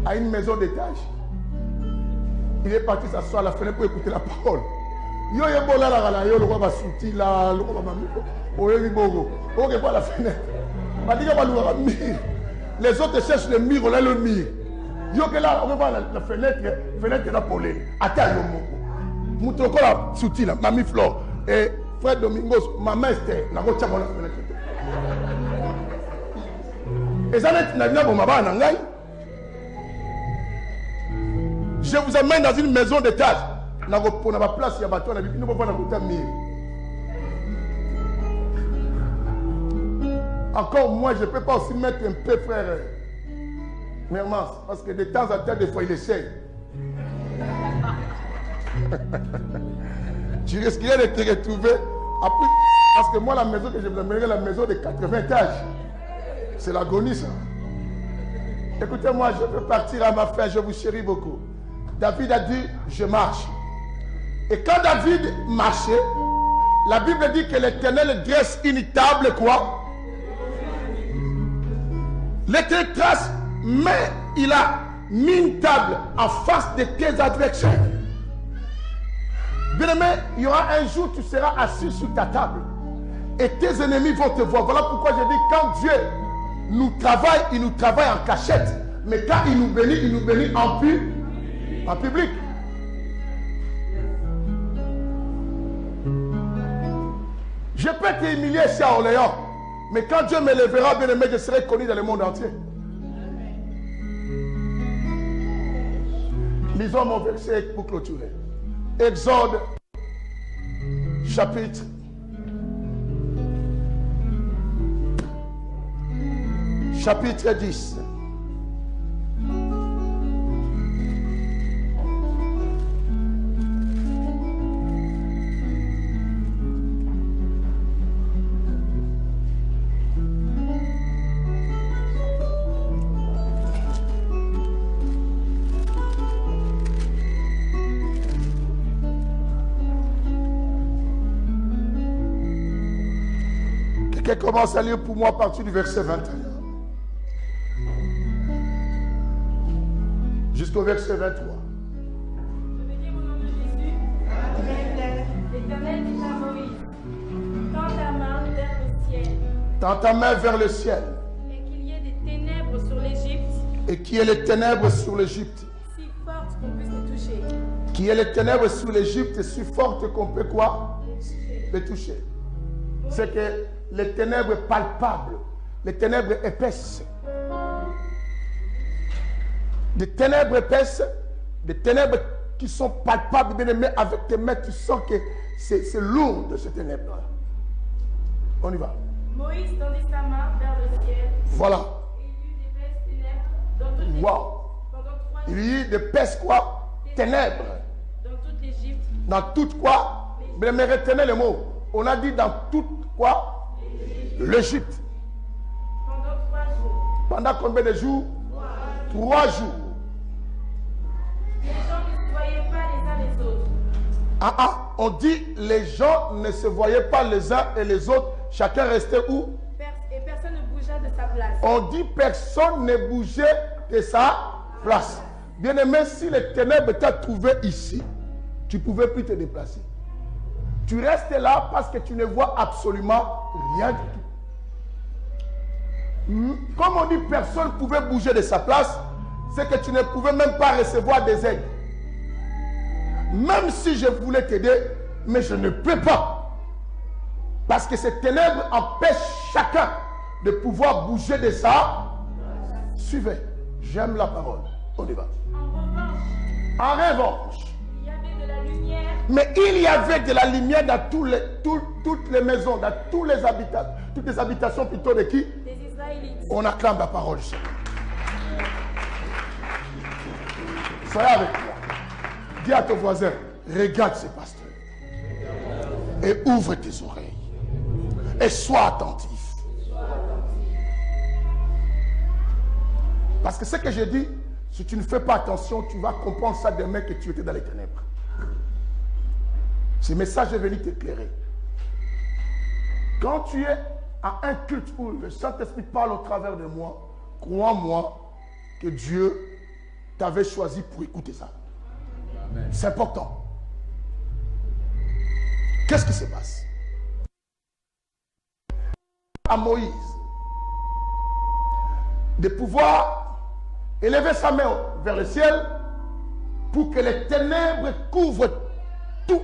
À une maison d'étage. Il est parti s'asseoir à la fenêtre pour écouter la parole. Yo est là la yo le roi va sortir là, le roi va m'amener. Oh il bogo. Oh que pas la fenêtre. Va dire va le mur. Les autres cherchent le mur, là le mur. Yo que là on va la fenêtre là pour les. Attends yo moko. Mutoko la sortir là, Mamie Flore et frère Domingos, maman Esther, na go tchamo la fenêtre. Et ça n'est pas bon maba nangai. Je vous amène dans une maison d'étage. Pour ma place, il y a bateau, nous ne pouvons pas côté mur. Encore moi, je ne peux pas aussi mettre un peu, frère Mermans, parce que de temps en temps, des fois, il essaye. Tu risquerais de te retrouver. Après, parce que moi, la maison que je vous amènerai, la maison de 80 étages. C'est l'agonie, ça. Écoutez-moi, je peux partir à ma fin, je vous chéris beaucoup. David a dit, je marche. Et quand David marchait, la Bible dit que l'Éternel dresse une table, quoi? L'Éternel trace, mais il a mis une table en face de tes adversaires. Bien aimé, il y aura un jour où tu seras assis sur ta table. Et tes ennemis vont te voir. Voilà pourquoi je dis, quand Dieu nous travaille, il nous travaille en cachette. Mais quand il nous bénit en public. Je peux t'humilier ici à Orléans, mais quand Dieu me lèvera, bien aimé, je serai connu dans le monde entier. Lisons mon verset pour clôturer. Exode, chapitre 10. Quelqu'un commence à lire pour moi à partir du verset 21. Jusqu'au verset 23. Je vais dire au nom de Jésus. L'Éternel dit à Moïse, tends ta main vers le ciel. Tends ta main vers le ciel. Et qu'il y ait des ténèbres sur l'Égypte. Et qu'il y ait les ténèbres sur l'Égypte. Si fortes qu'on puisse les toucher. Qu'il y ait les ténèbres sur l'Égypte si fortes qu'on peut quoi? Les toucher. C'est que les ténèbres palpables, les ténèbres épaisses. Des ténèbres épaisses, des ténèbres qui sont palpables, bien aimé, avec tes mains, tu sens que c'est lourd de ces ténèbres. On y va. Moïse tendit sa main vers le ciel. Voilà. Et il y eut d'épaisses ténèbres dans toute l'Égypte. Wow. Pendant 3 jours. Il y eut d'épaisses quoi? Ténèbres. Dans toute l'Égypte. Dans toute quoi? Bien aimé, retenez le mot. On a dit dans toute quoi? L'Égypte. Pendant 3 jours. Pendant combien de jours? 3 jours. Les gens ne se voyaient pas les uns les autres. On dit les gens ne se voyaient pas les uns et les autres. Chacun restait où? Et personne ne bougea de sa place. On dit personne ne bougeait de sa place. Bien aimé, si les ténèbres t'ont trouvé ici, tu ne pouvais plus te déplacer. Tu restes là parce que tu ne vois absolument rien du tout. Comme on dit personne ne pouvait bouger de sa place, c'est que tu ne pouvais même pas recevoir des aides. Même si je voulais t'aider, mais je ne peux pas. Parce que ces ténèbres empêchent chacun de pouvoir bouger de ça. Suivez, j'aime la parole. On y va. En revanche, il y avait de la lumière. Mais il y avait de la lumière dans toutes les maisons, dans toutes les habitations plutôt de qui? Des Israélites. On acclame la parole, Seigneur. Soyez avec moi. Dis à ton voisin, regarde ce pasteur. Et ouvre tes oreilles. Et sois attentif. Parce que ce que je dis, si tu ne fais pas attention, tu vas comprendre ça demain que tu étais dans les ténèbres. Ce message est venu t'éclairer. Quand tu es à un culte où le Saint-Esprit parle au travers de moi, crois-moi que Dieu t'avait choisi pour écouter ça. C'est important. Qu'est-ce qui se passe? À Moïse de pouvoir élever sa main vers le ciel pour que les ténèbres couvrent toute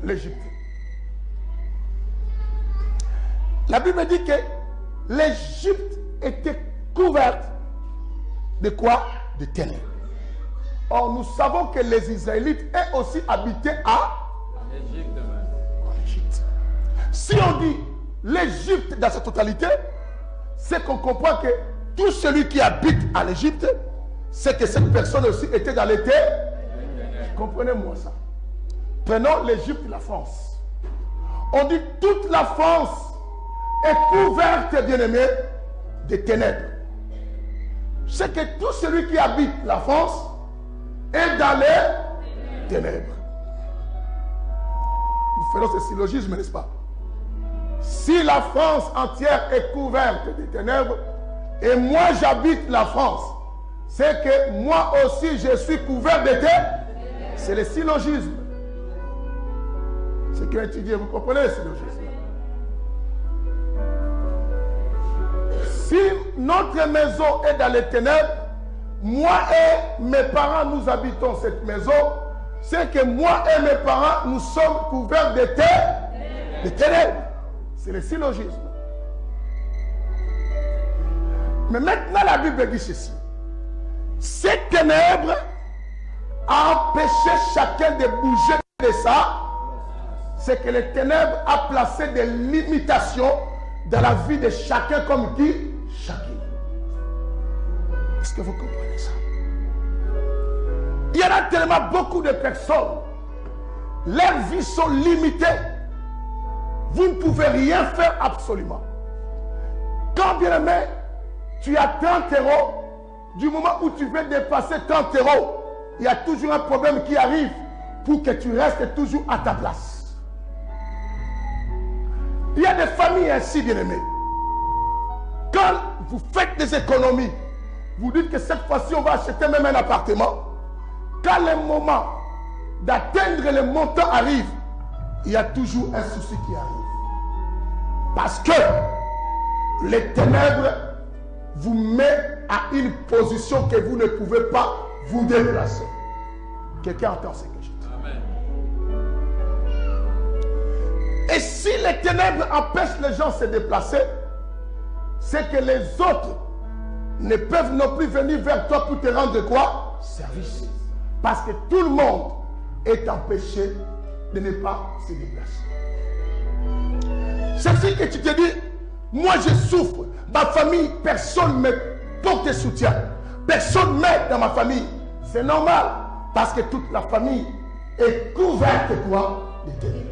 l'Égypte. La Bible dit que l'Égypte était couverte de quoi? De ténèbres. Or, nous savons que les Israélites eux aussi habitaient en Égypte. Si on dit l'Égypte dans sa totalité, c'est qu'on comprend que tout celui qui habite en Égypte, c'est que cette personne aussi était dans les ténèbres. Comprenez-moi ça. Prenons l'Égypte et la France. On dit toute la France est couverte, bien-aimé, de ténèbres. C'est que tout celui qui habite la France est dans les ténèbres. Nous faisons ce syllogisme, n'est-ce pas? Si la France entière est couverte de ténèbres et moi j'habite la France, c'est que moi aussi je suis couvert de ténèbres. C'est le syllogisme. C'est qui a étudié, vous comprenez le syllogisme? Si notre maison est dans les ténèbres, moi et mes parents nous habitons cette maison, c'est que moi et mes parents nous sommes couverts de ténèbres. C'est le syllogisme. Mais maintenant la Bible dit ceci. Ces ténèbres a empêché chacun de bouger de ça. C'est que les ténèbres a placé des limitations dans la vie de chacun comme qui? Chacun. Est-ce que vous comprenez ça? Il y en a tellement beaucoup de personnes. Leurs vies sont limitées. Vous ne pouvez rien faire absolument. Quand bien aimé, tu as 30 euros, du moment où tu veux dépasser 30 euros, il y a toujours un problème qui arrive pour que tu restes toujours à ta place. Il y a des familles ainsi, bien aimées. Quand vous faites des économies, vous dites que cette fois-ci on va acheter même un appartement. Quand le moment d'atteindre le montant arrive, il y a toujours un souci qui arrive. Parce que les ténèbres vous mettent à une position que vous ne pouvez pas vous déplacer. Quelqu'un entend ce que je dis? Amen. Et si les ténèbres empêchent les gens de se déplacer, c'est que les autres ne peuvent non plus venir vers toi pour te rendre quoi? Service. Parce que tout le monde est empêché de ne pas se déplacer. C'est ce que tu te dis, moi je souffre, ma famille, personne ne me porte de soutien, personne ne m'aide dans ma famille. C'est normal, parce que toute la famille est couverte de quoi? De ténèbres.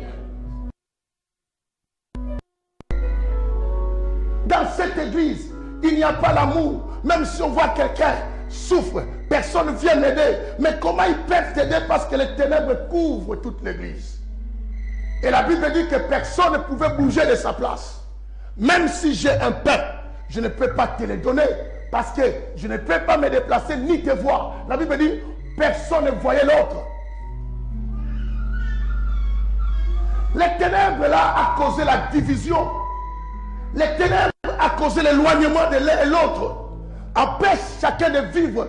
Dans cette église, il n'y a pas l'amour. Même si on voit quelqu'un souffre, personne ne vient m'aider. Mais comment ils peuvent t'aider? Parce que les ténèbres couvrent toute l'église. Et la Bible dit que personne ne pouvait bouger de sa place. Même si j'ai un pain, je ne peux pas te le donner. Parce que je ne peux pas me déplacer ni te voir. La Bible dit, personne ne voyait l'autre. Les ténèbres là a causé la division. Les ténèbres a causé l'éloignement de l'un et l'autre. Empêche chacun de vivre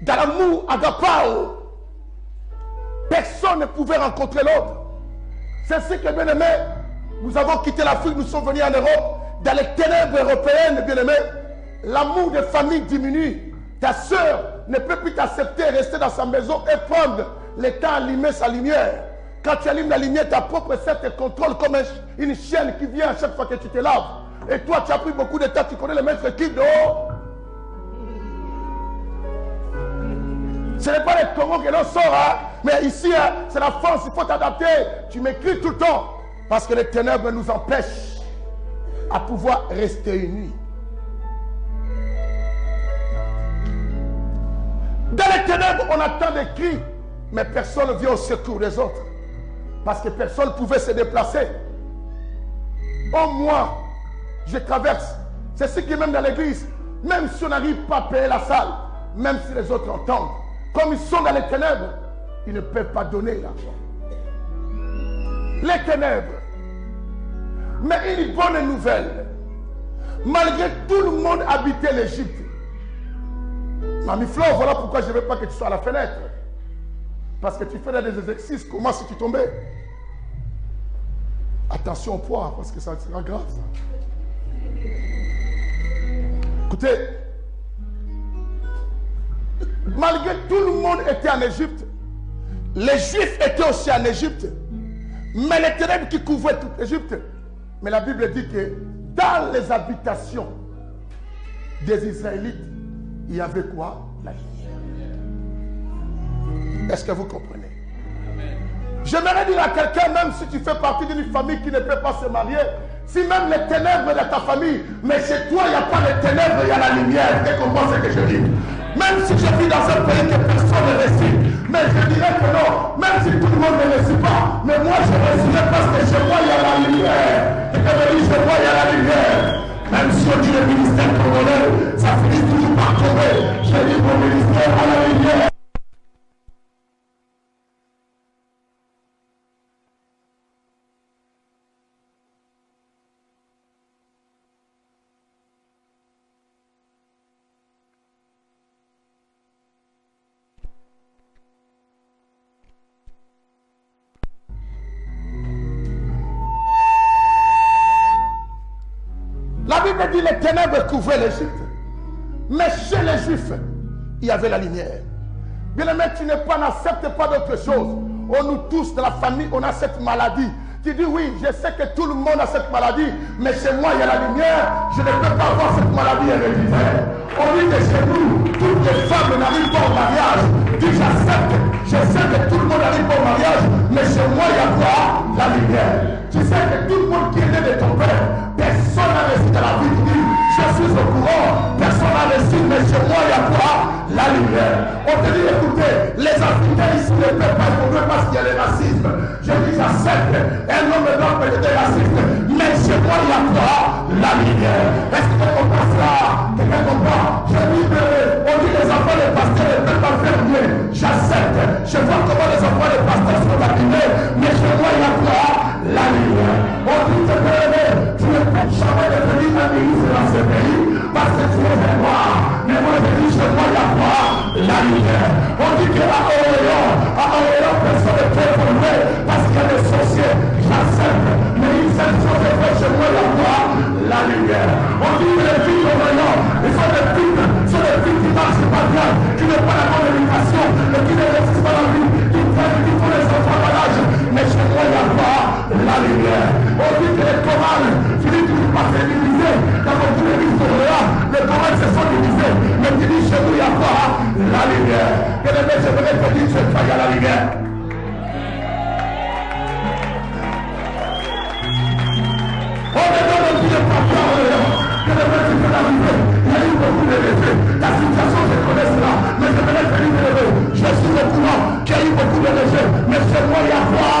dans l'amour agapao. Personne ne pouvait rencontrer l'autre. C'est ce que, bien aimé, nous avons quitté l'Afrique, nous sommes venus en Europe. Dans les ténèbres européennes, bien aimé, l'amour de famille diminue. Ta soeur ne peut plus t'accepter, rester dans sa maison et prendre le temps à allumer sa lumière. Quand tu allumes la lumière, ta propre sœur te contrôle comme une chienne qui vient à chaque fois que tu te laves. Et toi, tu as pris beaucoup de temps, tu connais le maître qui dehors. Ce n'est pas les Congo que l'on sort, hein? Mais ici, hein, c'est la France, il faut t'adapter. Tu m'écris tout le temps. Parce que les ténèbres nous empêchent à pouvoir rester unis. Dans les ténèbres, on attend des cris, mais personne ne vient au secours des autres. Parce que personne ne pouvait se déplacer. Au moins, je traverse. C'est ce qui est même dans l'église. Même si on n'arrive pas à payer la salle, même si les autres entendent, comme ils sont dans les ténèbres, ils ne peuvent pas donner l'argent. Les ténèbres. Mais une bonne nouvelle. Malgré tout le monde habitait l'Égypte. Mamie Flo, voilà pourquoi je ne veux pas que tu sois à la fenêtre. Parce que tu fais des exercices. Comment si tu tombais? Attention au poids, parce que ça sera grave. Ça. Écoutez, malgré tout le monde était en Égypte, les Juifs étaient aussi en Égypte, mais les ténèbres qui couvraient toute l'Égypte. Mais la Bible dit que dans les habitations des Israélites, il y avait quoi? La lumière. Est-ce que vous comprenez? J'aimerais dire à quelqu'un, même si tu fais partie d'une famille qui ne peut pas se marier, si même les ténèbres de ta famille, mais chez toi, il n'y a pas de ténèbres, il y a la lumière. Tu comprends ce que je dis? Même si je vis dans un pays que personne ne récite, mais je dirais que non, même si tout le monde ne récite pas, mais moi je réciterai parce que chez moi, il y a la lumière. Et comme je dis, chez moi, il y a la lumière. Même si on dit le ministère congolais, ça finit toujours par tomber. Je dis mon ministère à la lumière. La Bible dit les ténèbres couvraient l'Égypte. Mais chez les Juifs, il y avait la lumière. Bien aimé, tu n'acceptes pas d'autre chose. On nous tous, dans la famille, on a cette maladie. Tu dis oui, je sais que tout le monde a cette maladie, mais chez moi, il y a la lumière. Je ne peux pas avoir cette maladie héréditaire. On dit que chez nous, toutes les femmes n'arrivent pas au mariage. Dis j'accepte. Je sais que tout le monde n'arrive pas au mariage, mais chez moi, il y a quoi? La lumière. Tu sais que tout le monde qui est né de ton père, personne n'a reçu de la vie. Tu dis, je suis au courant, personne n'a reçu, mais chez moi, il y a quoi? La lumière. On te dit, écoutez, les Africains ici ne peuvent pas évoluer parce qu'il y a le racisme. Je dis, j'accepte. Un homme blanc peut être raciste, mais chez moi, il y a quoi? La lumière. Est-ce que tu comprends cela? Quelqu'un comprend? Je dis, on dit les enfants des pasteurs ne peuvent pas faire mieux. J'accepte. Je vois comment les enfants des pasteurs sont habillés, mais chez moi, il y a quoi? La lumière. On dit, tu ne peux jamais devenir un ministre dans ce pays parce que tu es un noir. Mais moi, je dis, chez moi, il y a quoi? La lumière. On dit qu'à Orléans, personne ne peut évoluer parce qu'il y a des sorciers. J'accepte. Mais une seule chose est faite chez moi, il y a quoi? La lumière. On dit que les filles d'Orléans, ils sont des filles qui marchent pas bien, qui n'ont pas la bonne éducation, et qui ne réussissent pas la vie, qui font les enfants malades. Mais chez moi, il y a quoi? La lumière. On dit que les chorales finissent toujours par se diviser. Dans mon tous les livres d'Orléans, les chorales se sont divisés. Mais tu dis chez nous, il y a quoi? La lumière. Que les mecs, j'aimerais te dire, chez toi, il y a la lumière. On me donne un billet par toi, Orléans. Que les mecs, tu peux l'arriver. Il y a eu beaucoup de défis. La situation, je connais cela. Mais j'aimerais te dire, je suis au courant qu'il y a eu beaucoup de défis. Mais chez moi, il y a quoi?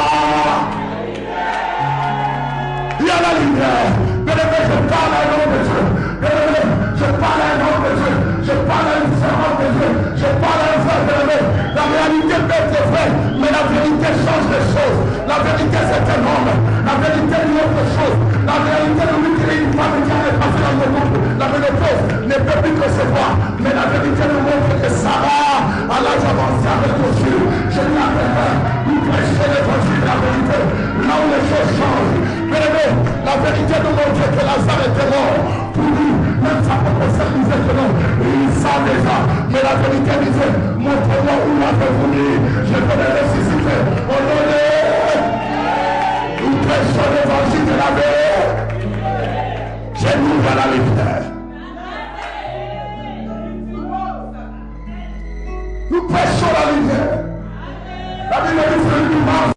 Il y a la lumière. Bien-aimé, je parle à un nom de Dieu. Bien-aimé, je parle à un nom de Dieu. Je parle à une servante de Dieu. Je parle à un frère, bien-aimé. La réalité peut être vraie, mais la vérité change les choses. La vérité, c'est un homme. La vérité, c'est autre chose. La réalité, nous dit une femme qui a passé dans le monde. La ménopause ne peut plus recevoir. Mais la vérité nous montre que Sarah, à l'âge avancé avec Josué, je lui appellerai. Nous prêcher l'évangile de la vérité. Là où les choses changent. Bien-aimé, la vérité nous montre que Lazare était mort. Pour lui, même sa propre sœur disait que non. Il sent déjà. Mais la vérité disait, montre-moi où l'avez-vous mis. Je vais le ressusciter. Au nom de nous prêchons l'évangile de la vérité. Je nous vois la lumière. Nous prêchons la lumière. La Bible dit celui qui marche.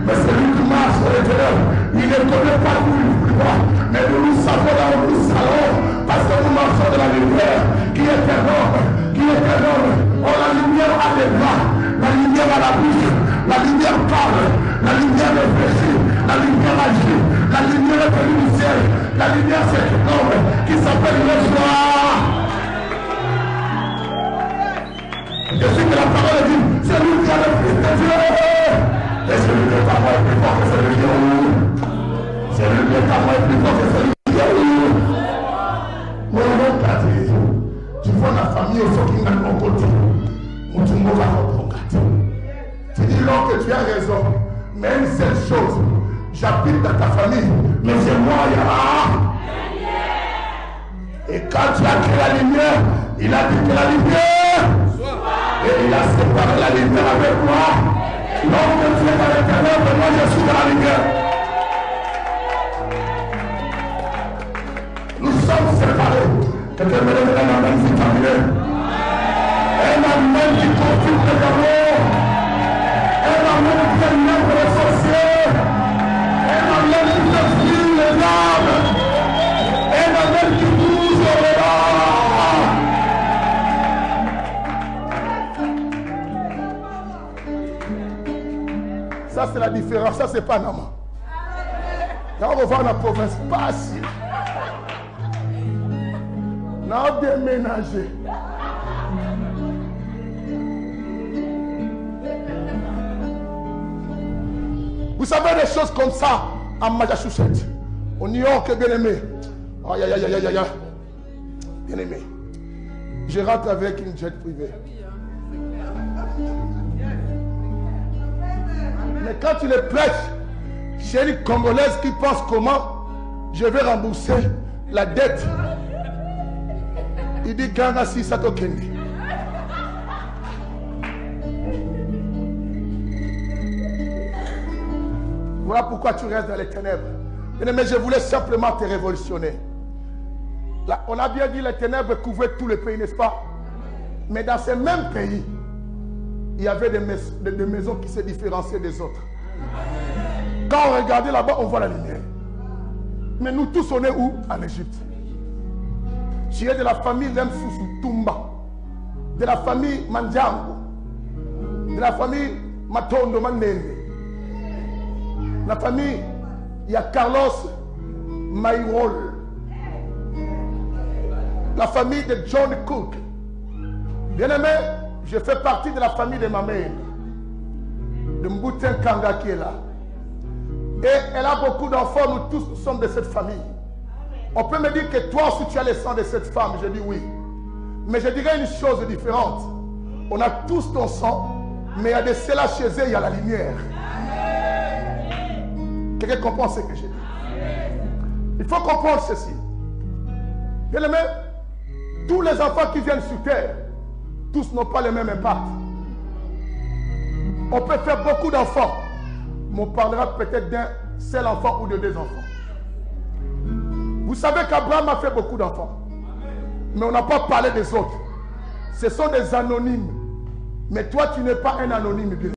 Mais celui qui marche sur les ténèbres, il ne connaît pas où il va. Mais nous savons là où nous allons, parce que nous marchons de la lumière, qui est un homme, Oh, la lumière a des bras, la lumière a la bouche, la lumière parle, la lumière réfléchit, la lumière agit, la lumière est venue du ciel, la lumière c'est un homme qui s'appelle le soir. Je sais que la moi est plus fort que celui qui est où. Mais on va tu vois la famille au fond qui n'a pas côté. Mon tumbo va reprendre. Tu dis non que tu as raison. Mais une seule chose, j'habite dans ta famille, mais c'est moi, Et quand tu as créé la lumière, il a dit que la lumière, et il a séparé la lumière avec moi. Donc tu es dans les ténèbres, moi je suis dans la lumière. Nous sommes séparés. Quelqu'un me donne un amen qui terminé. Un amen qui confirme les amours. Un amen qui élève les sorciers. Un amen qui fait les âmes. Un amen qui bouge au Ça c'est la différence, ça c'est Panama. Quand on va dans la province, pas si. Non, déménager. Vous savez des choses comme ça en Massachusetts. On New York, bien aimé. Aïe, aïe, aïe, aïe, aïe. Bien aimé. Je rentre avec une jet privée. Mais quand tu les prêches chez une Congolaise qui pense comment je vais rembourser la dette, il dit Ganga si ça tokende. Voilà pourquoi tu restes dans les ténèbres. Mais je voulais simplement te révolutionner. Là, on a bien dit les ténèbres couvraient tout le pays, n'est-ce pas? Mais dans ces mêmes pays, il y avait des maisons qui se différenciaient des autres. Quand on regardait là-bas, on voit la lumière. Mais nous tous, on est où? En Égypte. Tu es de la famille Lemsusu Tumba, de la famille Mandjango, de la famille Matondo Mandende, la famille, il y a Carlos Mayrol, la famille de John Cook. Bien aimé, je fais partie de la famille de ma mère, de Mboutin Kanga qui est là. Et elle a beaucoup d'enfants, nous tous nous sommes de cette famille. On peut me dire que toi aussi tu as le sang de cette femme. Je dis oui. Mais je dirais une chose différente. On a tous ton sang, mais il y a de cela chez eux, il y a la lumière. Quelqu'un comprend ce que j'ai dit? Il faut comprendre ceci. Bien aimé, tous les enfants qui viennent sur terre, tous n'ont pas le même impact. On peut faire beaucoup d'enfants, mais on parlera peut-être d'un seul enfant ou de deux enfants. Vous savez qu'Abraham a fait beaucoup d'enfants. Mais on n'a pas parlé des autres. Ce sont des anonymes. Mais toi, tu n'es pas un anonyme, bien.